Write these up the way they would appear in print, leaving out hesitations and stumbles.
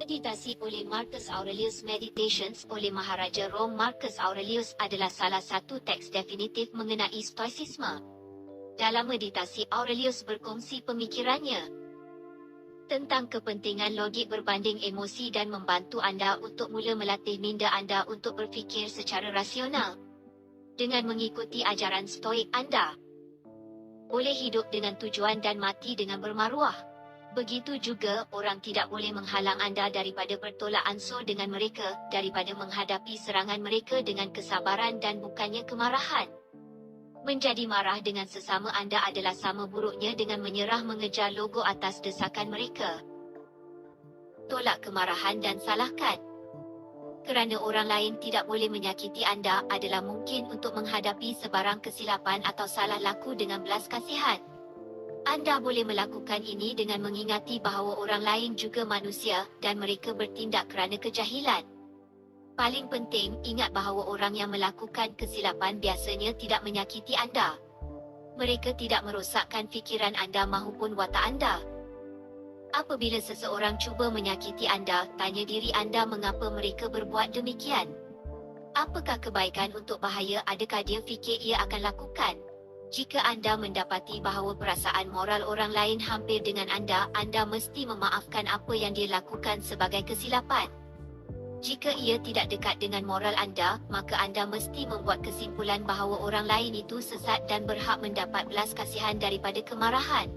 Meditasi oleh Marcus Aurelius. Meditations oleh Maharaja Rom Marcus Aurelius adalah salah satu teks definitif mengenai stoicisme. Dalam meditasi, Aurelius berkongsi pemikirannya tentang kepentingan logik berbanding emosi dan membantu anda untuk mula melatih minda anda untuk berfikir secara rasional. Dengan mengikuti ajaran stoik, anda boleh hidup dengan tujuan dan mati dengan bermaruah. Begitu juga, orang tidak boleh menghalang anda daripada bertolak ansur dengan mereka, daripada menghadapi serangan mereka dengan kesabaran dan bukannya kemarahan. Menjadi marah dengan sesama anda adalah sama buruknya dengan menyerah mengejar logo atas desakan mereka. Tolak kemarahan dan salahkan. Kerana orang lain tidak boleh menyakiti anda adalah mungkin untuk menghadapi sebarang kesilapan atau salah laku dengan belas kasihan. Anda boleh melakukan ini dengan mengingati bahawa orang lain juga manusia dan mereka bertindak kerana kejahilan. Paling penting, ingat bahawa orang yang melakukan kesilapan biasanya tidak menyakiti anda. Mereka tidak merosakkan fikiran anda maupun watak anda. Apabila seseorang cuba menyakiti anda, tanya diri anda mengapa mereka berbuat demikian. Apakah kebaikan untuk bahaya adakah dia fikir ia akan lakukan? Jika anda mendapati bahawa perasaan moral orang lain hampir dengan anda mesti memaafkan apa yang dia lakukan sebagai kesilapan. Jika ia tidak dekat dengan moral anda, maka anda mesti membuat kesimpulan bahawa orang lain itu sesat dan berhak mendapat belas kasihan daripada kemarahan.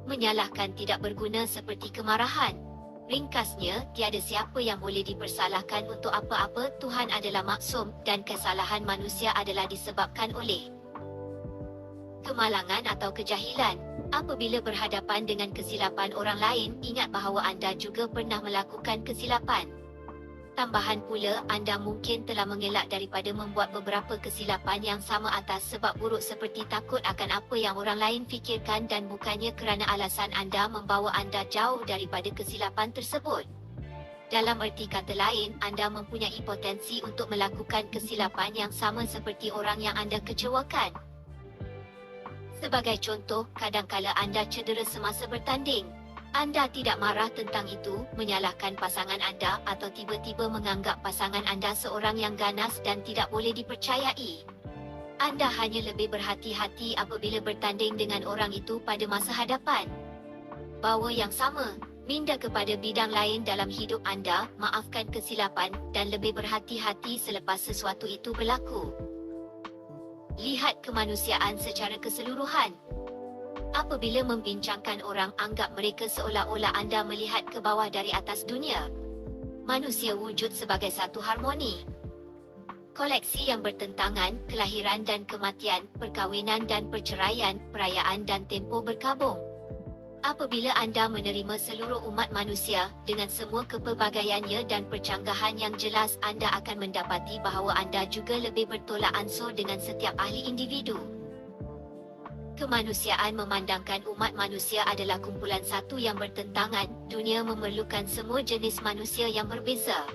Menyalahkan tidak berguna seperti kemarahan. Ringkasnya, tiada siapa yang boleh dipersalahkan untuk apa-apa. Tuhan adalah maksum dan kesalahan manusia adalah disebabkan oleh kemalangan atau kejahilan. Apabila berhadapan dengan kesilapan orang lain, ingat bahawa anda juga pernah melakukan kesilapan. Tambahan pula, anda mungkin telah mengelak daripada membuat beberapa kesilapan yang sama atas sebab buruk seperti takut akan apa yang orang lain fikirkan dan bukannya kerana alasan anda membawa anda jauh daripada kesilapan tersebut. Dalam erti kata lain, anda mempunyai potensi untuk melakukan kesilapan yang sama seperti orang yang anda kecewakan. Sebagai contoh, kadangkala anda cedera semasa bertanding. Anda tidak marah tentang itu, menyalahkan pasangan anda atau tiba-tiba menganggap pasangan anda seorang yang ganas dan tidak boleh dipercayai. Anda hanya lebih berhati-hati apabila bertanding dengan orang itu pada masa hadapan. Bahawa yang sama, minda kepada bidang lain dalam hidup anda, maafkan kesilapan dan lebih berhati-hati selepas sesuatu itu berlaku. Lihat kemanusiaan secara keseluruhan. Apabila membincangkan orang, anggap mereka seolah-olah anda melihat ke bawah dari atas dunia. Manusia wujud sebagai satu harmoni. Koleksi yang bertentangan, kelahiran dan kematian, perkahwinan dan perceraian, perayaan dan tempoh berkabung. Apabila anda menerima seluruh umat manusia dengan semua kepelbagaiannya dan percanggahan yang jelas, anda akan mendapati bahawa anda juga lebih bertolak ansur dengan setiap ahli individu. Kemanusiaan memandangkan umat manusia adalah kumpulan satu yang bertentangan. Dunia memerlukan semua jenis manusia yang berbeza.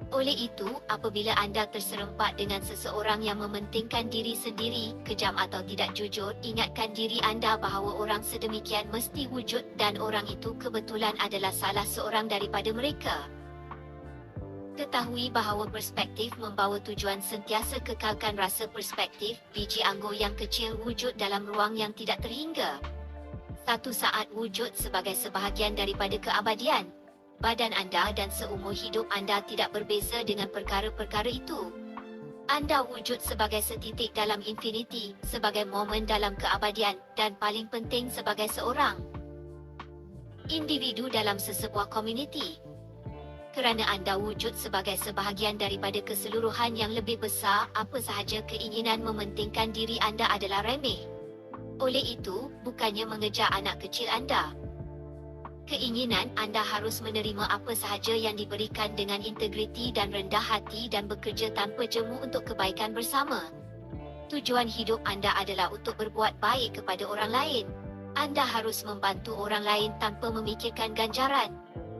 Oleh itu, apabila anda terserempak dengan seseorang yang mementingkan diri sendiri, kejam atau tidak jujur, ingatkan diri anda bahawa orang sedemikian mesti wujud dan orang itu kebetulan adalah salah seorang daripada mereka. Ketahui bahawa perspektif membawa tujuan. Sentiasa kekalkan rasa perspektif. Biji anggur yang kecil wujud dalam ruang yang tidak terhingga. Satu saat wujud sebagai sebahagian daripada keabadian. Badan anda dan seumur hidup anda tidak berbeza dengan perkara-perkara itu. Anda wujud sebagai setitik dalam infiniti, sebagai momen dalam keabadian, dan paling penting sebagai seorang individu dalam sesebuah komuniti. Kerana anda wujud sebagai sebahagian daripada keseluruhan yang lebih besar, apa sahaja keinginan mementingkan diri anda adalah remeh. Oleh itu, bukannya mengejar anak kecil anda. Keinginan anda harus menerima apa sahaja yang diberikan dengan integriti dan rendah hati dan bekerja tanpa jemu untuk kebaikan bersama. Tujuan hidup anda adalah untuk berbuat baik kepada orang lain. Anda harus membantu orang lain tanpa memikirkan ganjaran.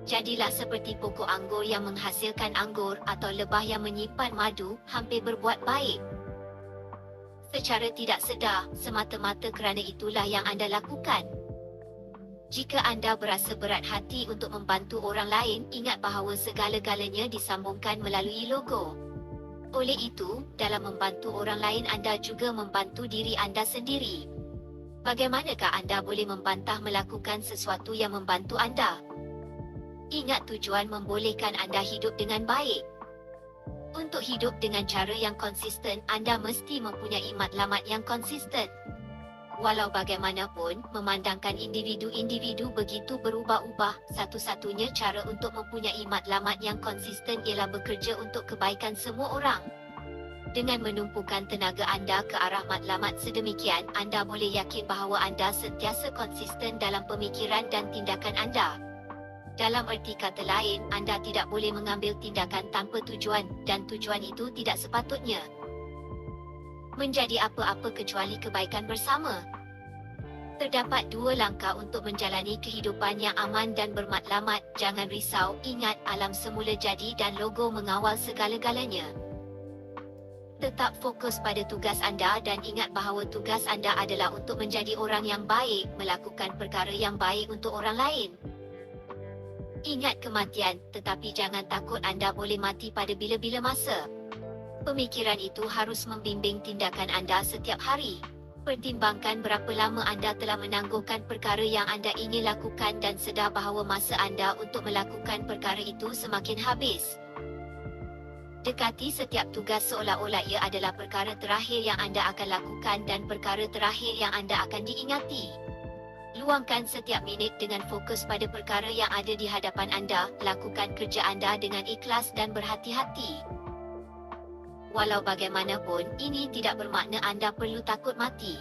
Jadilah seperti pokok anggur yang menghasilkan anggur atau lebah yang menyimpan madu, hampir berbuat baik secara tidak sedar, semata-mata kerana itulah yang anda lakukan. Jika anda berasa berat hati untuk membantu orang lain, ingat bahawa segala-galanya disambungkan melalui logo. Oleh itu, dalam membantu orang lain anda juga membantu diri anda sendiri. Bagaimanakah anda boleh membantah melakukan sesuatu yang membantu anda? Ingat, tujuan membolehkan anda hidup dengan baik. Untuk hidup dengan cara yang konsisten, anda mesti mempunyai matlamat yang konsisten. Walau bagaimanapun, memandangkan individu-individu begitu berubah-ubah, satu-satunya cara untuk mempunyai matlamat yang konsisten ialah bekerja untuk kebaikan semua orang. Dengan menumpukan tenaga anda ke arah matlamat sedemikian, anda boleh yakin bahawa anda sentiasa konsisten dalam pemikiran dan tindakan anda. Dalam erti kata lain, anda tidak boleh mengambil tindakan tanpa tujuan, dan tujuan itu tidak sepatutnya menjadi apa-apa kecuali kebaikan bersama. Terdapat dua langkah untuk menjalani kehidupan yang aman dan bermatlamat. Jangan risau, ingat, alam semula jadi dan logo mengawal segala-galanya. Tetap fokus pada tugas anda dan ingat bahawa tugas anda adalah untuk menjadi orang yang baik, melakukan perkara yang baik untuk orang lain. Ingat kematian, tetapi jangan takut anda boleh mati pada bila-bila masa. Pemikiran itu harus membimbing tindakan anda setiap hari. Pertimbangkan berapa lama anda telah menangguhkan perkara yang anda ingin lakukan dan sedar bahawa masa anda untuk melakukan perkara itu semakin habis. Dekati setiap tugas seolah-olah ia adalah perkara terakhir yang anda akan lakukan dan perkara terakhir yang anda akan diingati. Luangkan setiap minit dengan fokus pada perkara yang ada di hadapan anda. Lakukan kerja anda dengan ikhlas dan berhati-hati. Walau bagaimanapun, ini tidak bermakna anda perlu takut mati.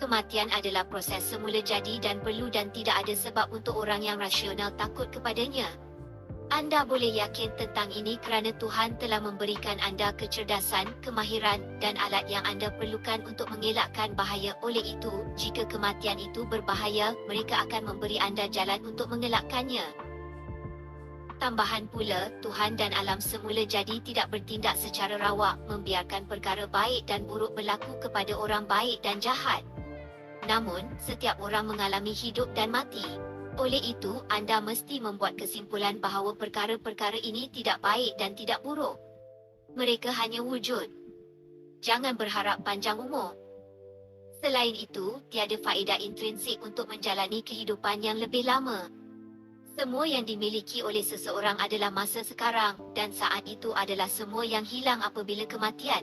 Kematian adalah proses semula jadi dan perlu dan tidak ada sebab untuk orang yang rasional takut kepadanya. Anda boleh yakin tentang ini kerana Tuhan telah memberikan anda kecerdasan, kemahiran dan alat yang anda perlukan untuk mengelakkan bahaya. Oleh itu, jika kematian itu berbahaya, mereka akan memberi anda jalan untuk mengelakkannya. Tambahan pula, Tuhan dan alam semula jadi tidak bertindak secara rawak, membiarkan perkara baik dan buruk berlaku kepada orang baik dan jahat. Namun, setiap orang mengalami hidup dan mati. Oleh itu, anda mesti membuat kesimpulan bahawa perkara-perkara ini tidak baik dan tidak buruk. Mereka hanya wujud. Jangan berharap panjang umur. Selain itu, tiada faedah intrinsik untuk menjalani kehidupan yang lebih lama. Semua yang dimiliki oleh seseorang adalah masa sekarang, dan saat itu adalah semua yang hilang apabila kematian.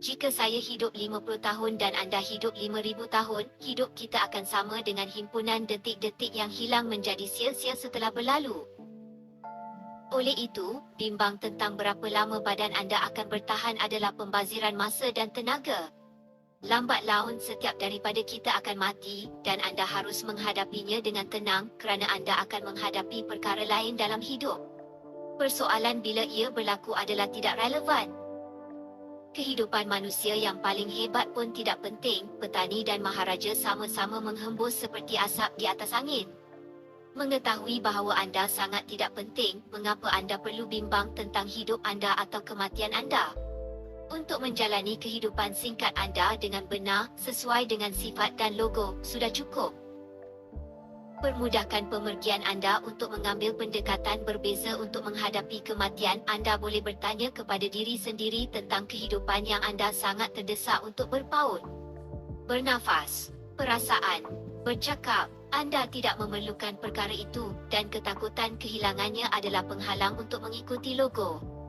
Jika saya hidup 50 tahun dan anda hidup 5,000 tahun, hidup kita akan sama dengan himpunan detik-detik yang hilang menjadi sia-sia setelah berlalu. Oleh itu, bimbang tentang berapa lama badan anda akan bertahan adalah pembaziran masa dan tenaga. Lambat laun setiap daripada kita akan mati, dan anda harus menghadapinya dengan tenang kerana anda akan menghadapi perkara lain dalam hidup. Persoalan bila ia berlaku adalah tidak relevan. Kehidupan manusia yang paling hebat pun tidak penting. Petani dan maharaja sama-sama menghembus seperti asap di atas angin. Mengetahui bahawa anda sangat tidak penting, mengapa anda perlu bimbang tentang hidup anda atau kematian anda? Untuk menjalani kehidupan singkat anda dengan benar, sesuai dengan sifat dan logo, sudah cukup. Permudahkan pemergian anda untuk mengambil pendekatan berbeza untuk menghadapi kematian. Anda boleh bertanya kepada diri sendiri tentang kehidupan yang anda sangat terdesak untuk berpaut. Bernafas, perasaan, bercakap. Anda tidak memerlukan perkara itu, dan ketakutan kehilangannya adalah penghalang untuk mengikuti logo.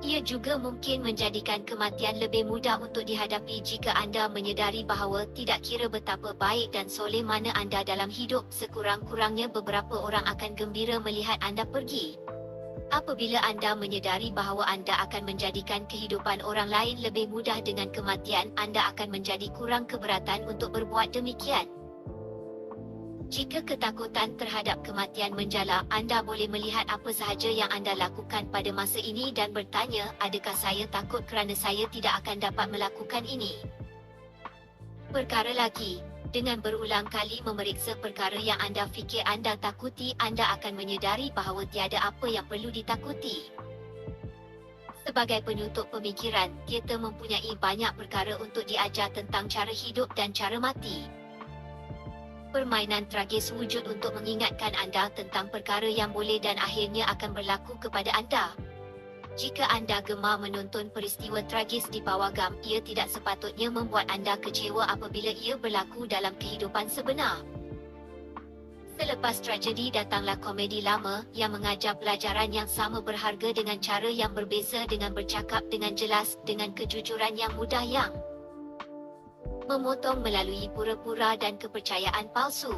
Ia juga mungkin menjadikan kematian lebih mudah untuk dihadapi jika anda menyedari bahawa tidak kira betapa baik dan soleh mana anda dalam hidup, sekurang-kurangnya beberapa orang akan gembira melihat anda pergi. Apabila anda menyedari bahawa anda akan menjadikan kehidupan orang lain lebih mudah dengan kematian, anda akan menjadi kurang keberatan untuk berbuat demikian. Jika ketakutan terhadap kematian menjala, anda boleh melihat apa sahaja yang anda lakukan pada masa ini dan bertanya, adakah saya takut kerana saya tidak akan dapat melakukan ini? Perkara lagi, dengan berulang kali memeriksa perkara yang anda fikir anda takuti, anda akan menyedari bahawa tiada apa yang perlu ditakuti. Sebagai penutup pemikiran, kita mempunyai banyak perkara untuk diajar tentang cara hidup dan cara mati. Permainan tragis wujud untuk mengingatkan anda tentang perkara yang boleh dan akhirnya akan berlaku kepada anda. Jika anda gemar menonton peristiwa tragis di pawagam, ia tidak sepatutnya membuat anda kecewa apabila ia berlaku dalam kehidupan sebenar. Selepas tragedi datanglah komedi lama yang mengajar pelajaran yang sama berharga dengan cara yang berbeza, dengan bercakap dengan jelas, dengan kejujuran yang mudah yang memotong melalui pura-pura dan kepercayaan palsu.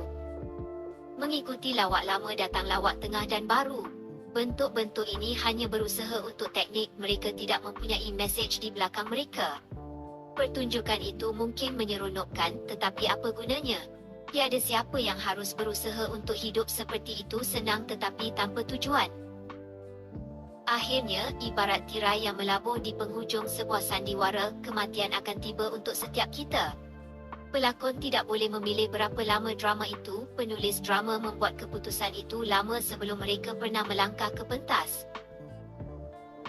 Mengikuti lawak lama datang lawak tengah dan baru. Bentuk-bentuk ini hanya berusaha untuk teknik, mereka tidak mempunyai mesej di belakang mereka. Pertunjukan itu mungkin menyeronokkan, tetapi apa gunanya? Tiada siapa yang harus berusaha untuk hidup seperti itu senang tetapi tanpa tujuan. Akhirnya, ibarat tirai yang melabur di penghujung sebuah sandiwara, kematian akan tiba untuk setiap kita. Pelakon tidak boleh memilih berapa lama drama itu, penulis drama membuat keputusan itu lama sebelum mereka pernah melangkah ke pentas.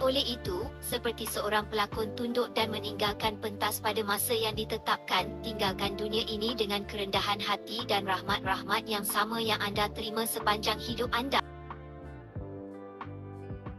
Oleh itu, seperti seorang pelakon tunduk dan meninggalkan pentas pada masa yang ditetapkan, tinggalkan dunia ini dengan kerendahan hati dan rahmat-rahmat yang sama yang anda terima sepanjang hidup anda.